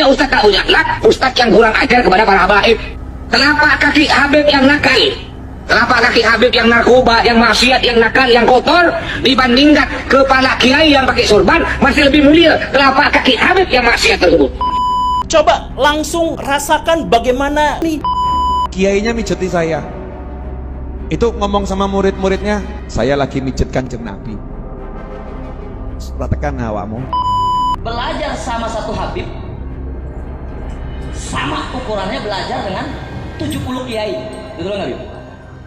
Ustaz tahunya Ustaz yang kurang ajar kepada para habaib. Kenapa kaki Habib yang nakal? Kenapa kaki Habib yang narkoba, yang maksiat, yang nakal, yang kotor dibandingkan kepala kiai yang pakai sorban masih lebih mulia? Kenapa kaki Habib yang maksiat tersebut? Coba langsung rasakan bagaimana nih. Kiainya mijeti saya. Itu ngomong sama murid-muridnya, saya lagi mijet Kanjeng Nabi. Praktekan hawamu. Belajar sama satu Habib sama ukurannya belajar dengan 70 kiai. Betul nggak, Habib?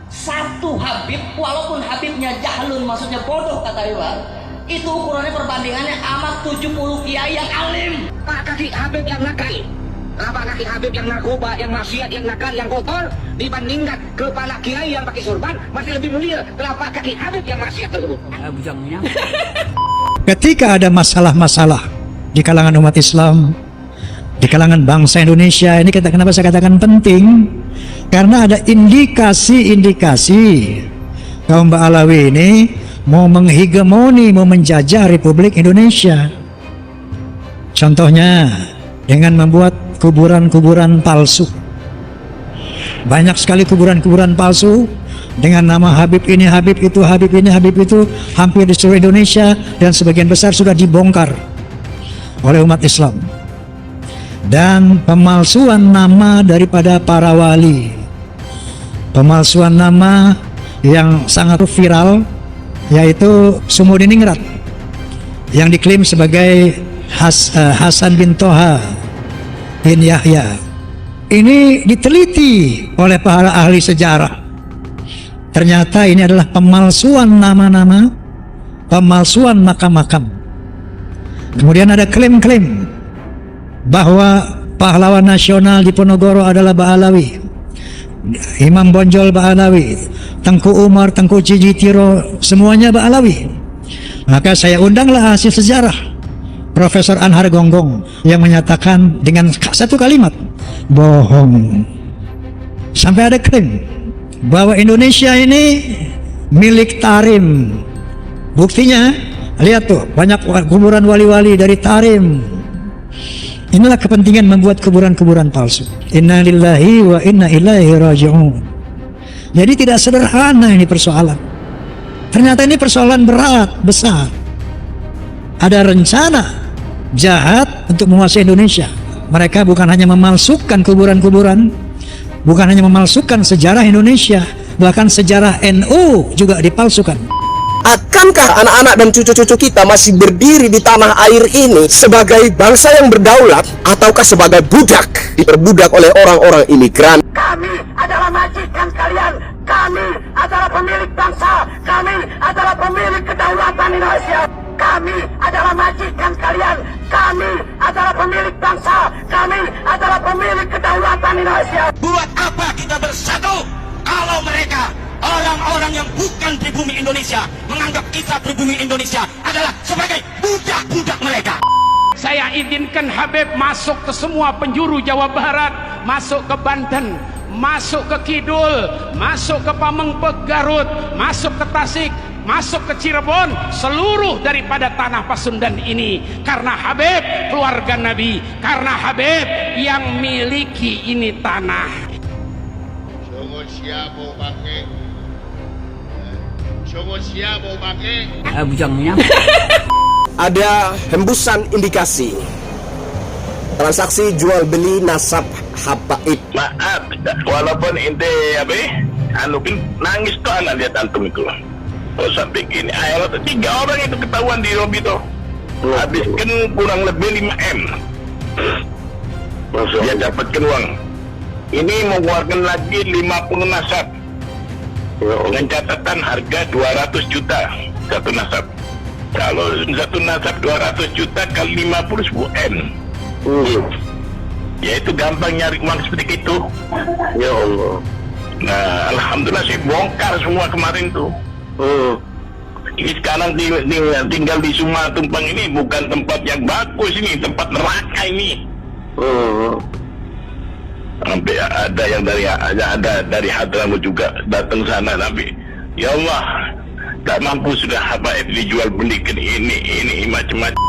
Satu Habib, walaupun Habibnya jahlun, maksudnya bodoh kata Iwan, itu ukurannya perbandingannya amat 70 kiai yang alim. Pak kaki Habib yang nakal, kenapa kaki Habib yang narkoba, yang maksiat, yang nakal, yang kotor dibandingkan kepala kiai yang pakai sorban masih lebih mulia? Kenapa kaki Habib yang maksiat tersebut? Ketika ada masalah-masalah di kalangan umat Islam, di kalangan bangsa Indonesia ini, kenapa saya katakan penting? Karena ada indikasi-indikasi kaum Ba'alawi ini mau menghegemoni, mau menjajah Republik Indonesia. Contohnya dengan membuat kuburan-kuburan palsu. Banyak sekali kuburan-kuburan palsu dengan nama Habib ini, Habib itu, Habib ini, Habib itu, hampir di seluruh Indonesia, dan sebagian besar sudah dibongkar oleh umat Islam. Dan pemalsuan nama daripada para wali, pemalsuan nama yang sangat viral, yaitu Sumudiningrat yang diklaim sebagai Hasan bin Toha bin Yahya. Ini diteliti oleh para ahli sejarah. Ternyata ini adalah pemalsuan nama-nama, pemalsuan makam-makam. Kemudian ada klaim-klaim bahwa pahlawan nasional di Ponorogo adalah Ba'alawi, Imam Bonjol Ba'alawi, Tengku Umar, Tengku Cijitiro, semuanya Ba'alawi. Maka saya undanglah ahli sejarah Profesor Anhar Gonggong yang menyatakan dengan satu kalimat, bohong. Sampai ada klaim bahwa Indonesia ini milik Tarim. Buktinya, lihat tuh, banyak kuburan wali-wali dari Tarim. Inilah kepentingan membuat kuburan-kuburan palsu. Inna lillahi wa inna ilaihi raji'un. Jadi tidak sederhana ini persoalan. Ternyata ini persoalan berat, besar. Ada rencana jahat untuk menguasai Indonesia. Mereka bukan hanya memalsukan kuburan-kuburan, bukan hanya memalsukan sejarah Indonesia, bahkan sejarah NU juga dipalsukan. Akankah anak-anak dan cucu-cucu kita masih berdiri di tanah air ini sebagai bangsa yang berdaulat, ataukah sebagai budak, diperbudak oleh orang-orang imigran? Kami adalah majikan kalian. Kami adalah pemilik bangsa. Kami adalah pemilik kedaulatan Indonesia. Kami adalah majikan kalian. Kami adalah pemilik bangsa. Kami adalah pemilik kedaulatan Indonesia. Buat apa kita bersatu kalau mereka, orang-orang yang bukan pribumi Indonesia, menganggap kita pribumi Indonesia adalah sebagai budak-budak mereka? Saya izinkan Habib masuk ke semua penjuru Jawa Barat, masuk ke Banten, masuk ke Kidul, masuk ke Pamengpeuk Garut, masuk ke Tasik, masuk ke Cirebon, seluruh daripada tanah Pasundan ini. Karena Habib keluarga Nabi, karena Habib yang miliki ini tanah. Ada hembusan indikasi transaksi jual beli nasab habaib. Maaf, walaupun ente nangis tuh anak lihat antum itu. Oh, sampai gini, ayolah 3 orang itu ketahuan di lobby tuh. Habiskan kurang lebih 5M. Dia dapatkan uang. Ini mengeluarkan lagi 50 nasab. Dengan catatan harga 200 juta satu nasab. Kalau satu nasab 200 juta kali 50 10M. Ya itu gampang nyari uang seperti itu. Ya Allah. Nah, alhamdulillah saya bongkar semua kemarin tuh. Ini sekarang tinggal di Suma Tumpang ini bukan tempat yang bagus, ini tempat neraka ini. Sampai ada yang dari Hadramaut juga datang sana, tapi ya Allah, tak mampu sudah habaib dijual belikan ini macam-macam.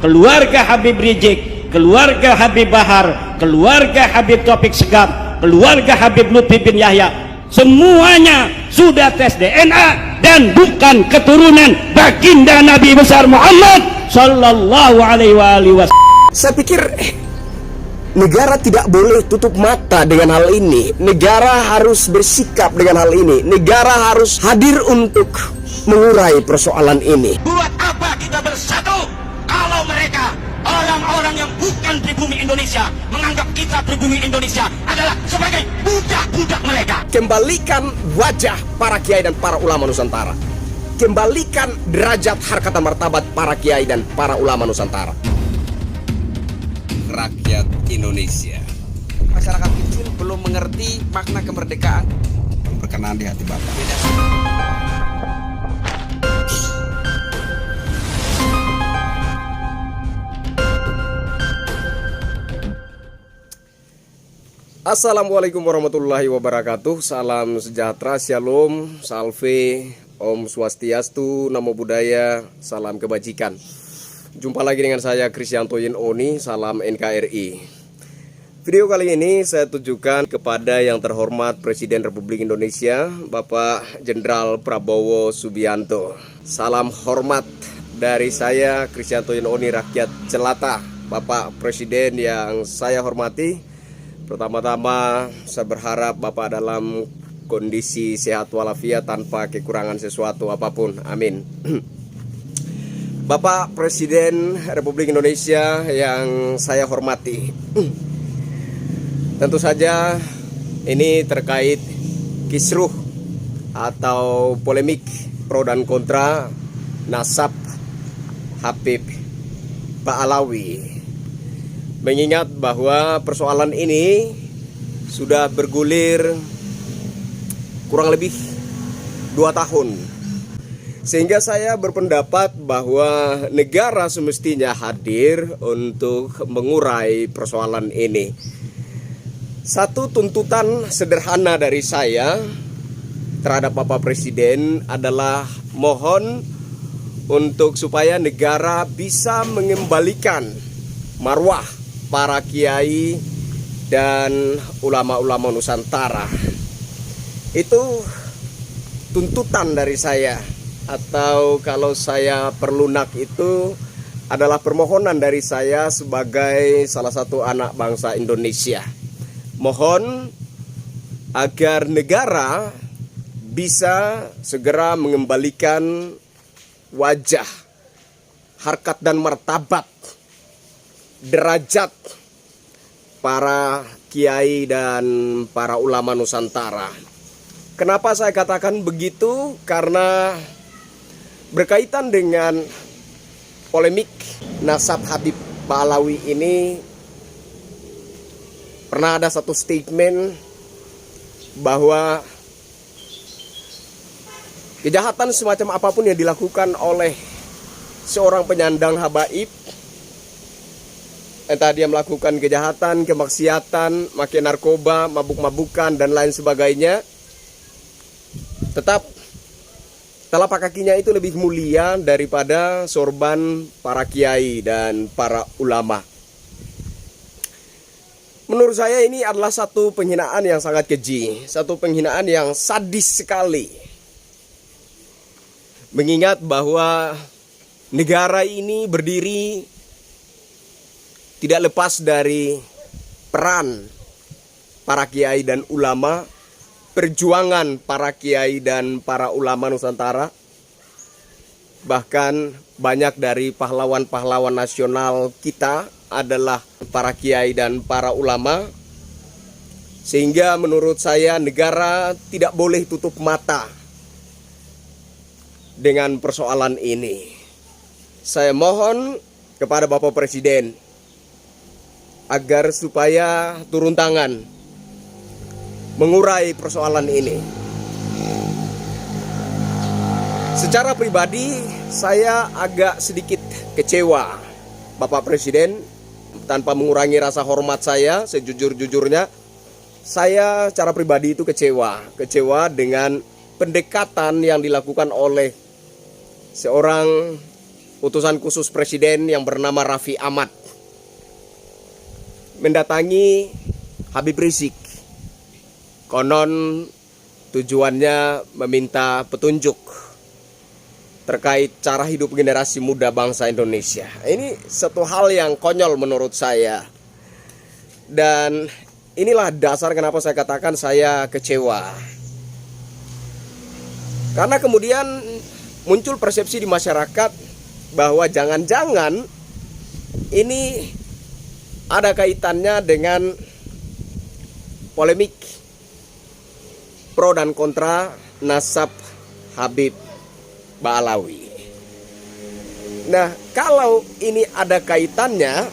Keluarga Habib Rizik keluarga Habib Bahar, keluarga Habib Taufik Segaf, keluarga Habib Lutfi bin Yahya, semuanya sudah tes DNA dan bukan keturunan baginda Nabi besar Muhammad sallallahu alaihi wasallam. Saya pikir negara tidak boleh tutup mata dengan hal ini. Negara harus bersikap dengan hal ini. Negara harus hadir untuk mengurai persoalan ini. Buat apa kita bersatu kalau mereka orang-orang yang bukan pribumi Indonesia menganggap kita pribumi Indonesia adalah sebagai budak-budak mereka. Kembalikan wajah para kiai dan para ulama Nusantara. Kembalikan derajat harkat dan martabat para kiai dan para ulama Nusantara. Rakyat Indonesia, masyarakat kecil belum mengerti makna kemerdekaan. Berkenan di hati Bapak. Assalamualaikum warahmatullahi wabarakatuh. Salam sejahtera, shalom, salve, om swastiastu, namo buddhaya, salam kebajikan. Jumpa lagi dengan saya Krisyanto Yin Oni, salam NKRI. Video kali ini saya tujukan kepada yang terhormat Presiden Republik Indonesia, Bapak Jenderal Prabowo Subianto. Salam hormat dari saya Krisyanto Yin Oni, rakyat jelata. Bapak Presiden yang saya hormati, pertama-tama saya berharap Bapak dalam kondisi sehat walafiat tanpa kekurangan sesuatu apapun. Amin. Bapak Presiden Republik Indonesia yang saya hormati, tentu saja ini terkait kisruh atau polemik pro dan kontra nasab Habib Ba'alawi. Mengingat bahwa persoalan ini sudah bergulir kurang lebih 2 tahun. Sehingga saya berpendapat bahwa negara semestinya hadir untuk mengurai persoalan ini. Satu tuntutan sederhana dari saya terhadap Bapak Presiden adalah mohon untuk supaya negara bisa mengembalikan marwah para kiai dan ulama-ulama Nusantara. Itu tuntutan dari saya, atau kalau saya perlunak itu adalah permohonan dari saya sebagai salah satu anak bangsa Indonesia. Mohon agar negara bisa segera mengembalikan wajah, harkat dan martabat, derajat para kiai dan para ulama Nusantara. Kenapa saya katakan begitu? Karena berkaitan dengan polemik nasab Habib Ba'alawi ini, pernah ada satu statement bahwa kejahatan semacam apapun yang dilakukan oleh seorang penyandang habaib, entah dia melakukan kejahatan, kemaksiatan, makan narkoba, mabuk-mabukan dan lain sebagainya, tetap telapak kakinya itu lebih mulia daripada sorban para kiai dan para ulama. Menurut saya ini adalah satu penghinaan yang sangat keji, satu penghinaan yang sadis sekali. Mengingat bahwa negara ini berdiri tidak lepas dari peran para kiai dan ulama, perjuangan para kiai dan para ulama Nusantara. Bahkan banyak dari pahlawan-pahlawan nasional kita adalah para kiai dan para ulama. Sehingga menurut saya negara tidak boleh tutup mata dengan persoalan ini. Saya mohon kepada Bapak Presiden agar supaya turun tangan mengurai persoalan ini. Secara pribadi saya agak sedikit kecewa, Bapak Presiden, tanpa mengurangi rasa hormat saya sejujur-jujurnya. Saya secara pribadi itu kecewa dengan pendekatan yang dilakukan oleh seorang utusan khusus Presiden yang bernama Raffi Ahmad. mendatangi Habib Rizik. Konon tujuannya meminta petunjuk terkait cara hidup generasi muda bangsa Indonesia. Ini satu hal yang konyol menurut saya. Dan inilah dasar kenapa saya katakan saya kecewa. Karena kemudian muncul persepsi di masyarakat bahwa jangan-jangan ini ada kaitannya dengan polemik pro dan kontra nasab Habib Ba'alawi. Nah, kalau ini ada kaitannya,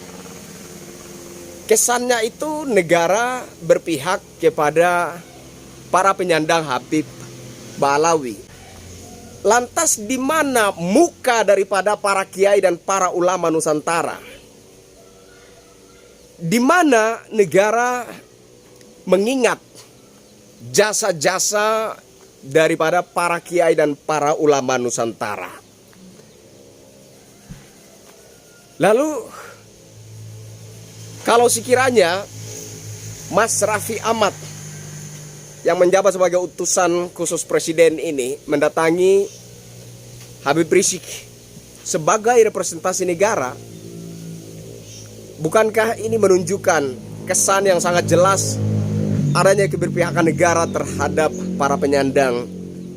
kesannya itu negara berpihak kepada para penyandang Habib Ba'alawi. Lantas di mana muka daripada para kiai dan para ulama Nusantara? Di mana negara mengingat jasa-jasa daripada para kiai dan para ulama Nusantara? Lalu kalau sekiranya Mas Raffi Ahmad yang menjabat sebagai utusan khusus presiden ini mendatangi Habib Rizik sebagai representasi negara, bukankah ini menunjukkan kesan yang sangat jelas adanya keberpihakan negara terhadap para penyandang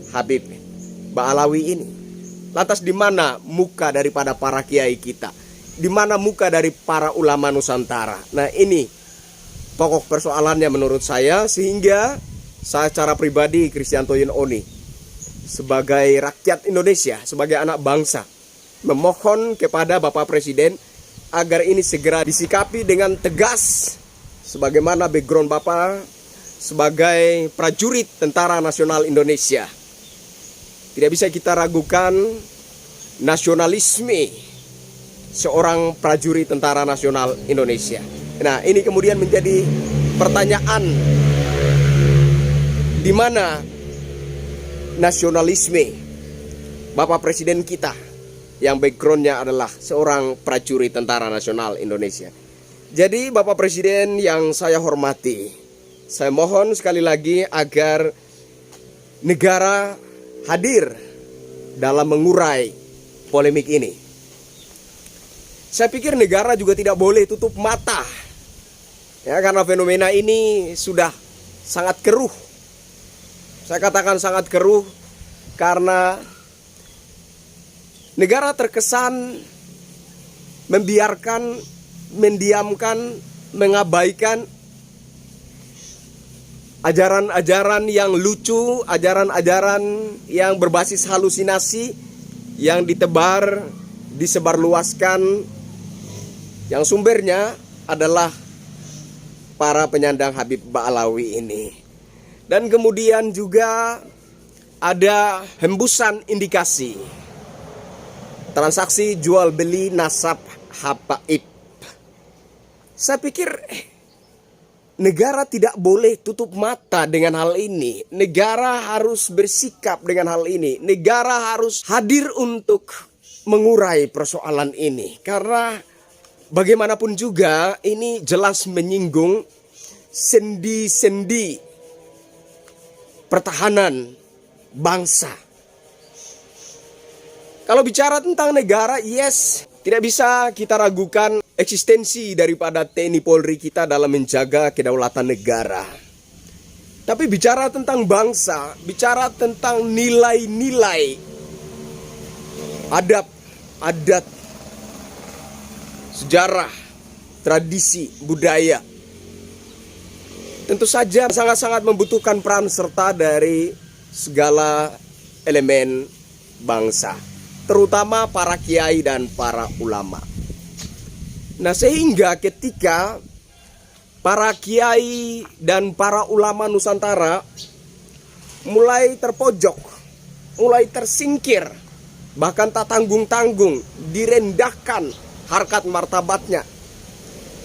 Habib Ba'alawi ini? Lantas di mana muka daripada para kiai kita? Di mana muka dari para ulama Nusantara? Nah, ini pokok persoalannya menurut saya, sehingga saya secara pribadi, Kristianto Yunoni, sebagai rakyat Indonesia, sebagai anak bangsa, memohon kepada Bapak Presiden agar ini segera disikapi dengan tegas, sebagaimana background Bapak sebagai prajurit Tentara Nasional Indonesia. Tidak bisa kita ragukan nasionalisme seorang prajurit Tentara Nasional Indonesia. Nah, ini kemudian menjadi pertanyaan, di mana nasionalisme Bapak Presiden kita yang backgroundnya adalah seorang prajurit Tentara Nasional Indonesia. Jadi Bapak Presiden yang saya hormati, saya mohon sekali lagi agar negara hadir dalam mengurai polemik ini. Saya pikir negara juga tidak boleh tutup mata, ya, karena fenomena ini sudah sangat keruh. Saya katakan sangat keruh karena negara terkesan membiarkan, mendiamkan, mengabaikan ajaran-ajaran yang lucu, ajaran-ajaran yang berbasis halusinasi yang disebarluaskan, yang sumbernya adalah para penyandang Habib Ba'alawi ini. Dan kemudian juga ada hembusan indikasi transaksi jual beli nasab habaib. Saya pikir negara tidak boleh tutup mata dengan hal ini. Negara harus bersikap dengan hal ini. Negara harus hadir untuk mengurai persoalan ini. Karena bagaimanapun juga ini jelas menyinggung sendi-sendi pertahanan bangsa. Kalau bicara tentang negara, yes, tidak bisa kita ragukan eksistensi daripada TNI Polri kita dalam menjaga kedaulatan negara. Tapi bicara tentang bangsa, bicara tentang nilai-nilai, adab, adat, sejarah, tradisi, budaya, tentu saja sangat-sangat membutuhkan peran serta dari segala elemen bangsa, terutama para kiai dan para ulama. Nah, sehingga ketika para kiai dan para ulama Nusantara mulai terpojok, mulai tersingkir, bahkan tak tanggung-tanggung, direndahkan harkat martabatnya,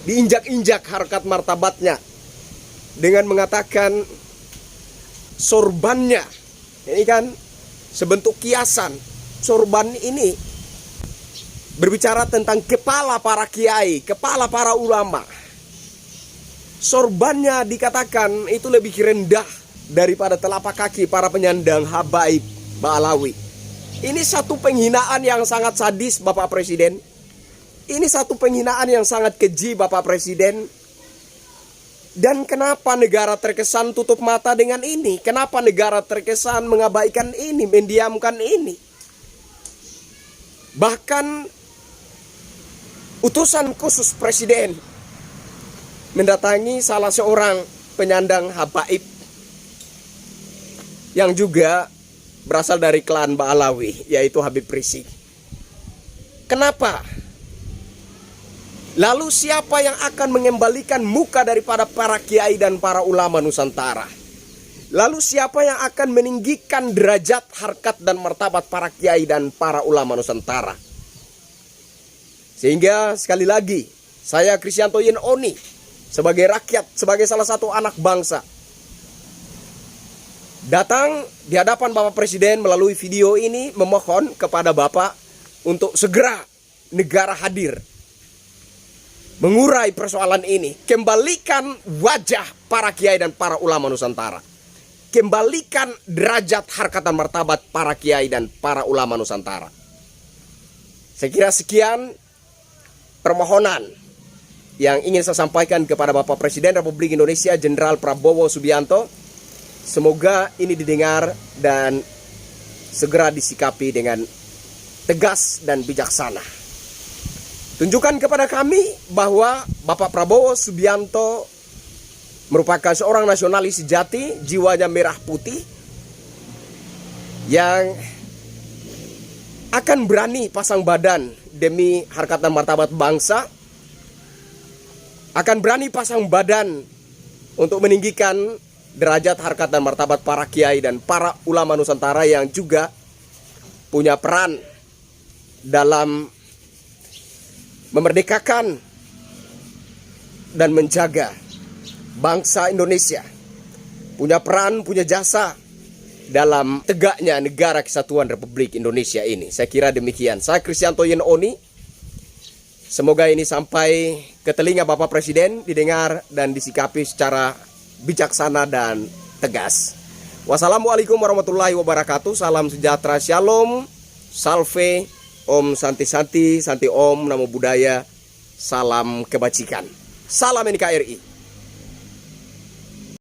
diinjak-injak harkat martabatnya, dengan mengatakan sorbannya, ini kan sebentuk kiasan. Sorban ini berbicara tentang kepala para kiai, kepala para ulama. sorbannya dikatakan itu lebih rendah daripada telapak kaki para penyandang habaib Ba'alawi. Ini satu penghinaan yang sangat sadis, Bapak Presiden. Ini satu penghinaan yang sangat keji, Bapak Presiden. Dan kenapa negara terkesan tutup mata dengan ini? Kenapa negara terkesan mengabaikan ini, mendiamkan ini? Bahkan utusan khusus Presiden mendatangi salah seorang penyandang habaib yang juga berasal dari klan Ba'alawi, yaitu Habib Rizik. Kenapa? Lalu siapa yang akan mengembalikan muka daripada para kiai dan para ulama Nusantara? Lalu siapa yang akan meninggikan derajat, harkat dan martabat para kiai dan para ulama Nusantara? Sehingga sekali lagi saya Kristianto Yen Oni sebagai rakyat, sebagai salah satu anak bangsa, datang di hadapan Bapak Presiden melalui video ini memohon kepada Bapak untuk segera negara hadir mengurai persoalan ini. Kembalikan wajah para kiai dan para ulama Nusantara. Kembalikan derajat, harkat dan martabat para kiai dan para ulama Nusantara. Saya kira sekian permohonan yang ingin saya sampaikan kepada Bapak Presiden Republik Indonesia Jenderal Prabowo Subianto. Semoga ini didengar dan segera disikapi dengan tegas dan bijaksana. Tunjukkan kepada kami bahwa Bapak Prabowo Subianto merupakan seorang nasionalis sejati, jiwanya merah putih, yang akan berani pasang badan demi harkat dan martabat bangsa, akan berani pasang badan untuk meninggikan derajat, harkat dan martabat para kiai dan para ulama Nusantara yang juga punya peran dalam memerdekakan dan menjaga bangsa Indonesia, punya peran, punya jasa dalam tegaknya negara kesatuan Republik Indonesia ini. Saya kira demikian. Saya Kristianto Yen Oni. Semoga ini sampai ke telinga Bapak Presiden, didengar dan disikapi secara bijaksana dan tegas. Wassalamualaikum warahmatullahi wabarakatuh. Salam sejahtera, shalom, salve, om santi santi, santi om, namo buddhaya, salam kebajikan. Salam NKRI.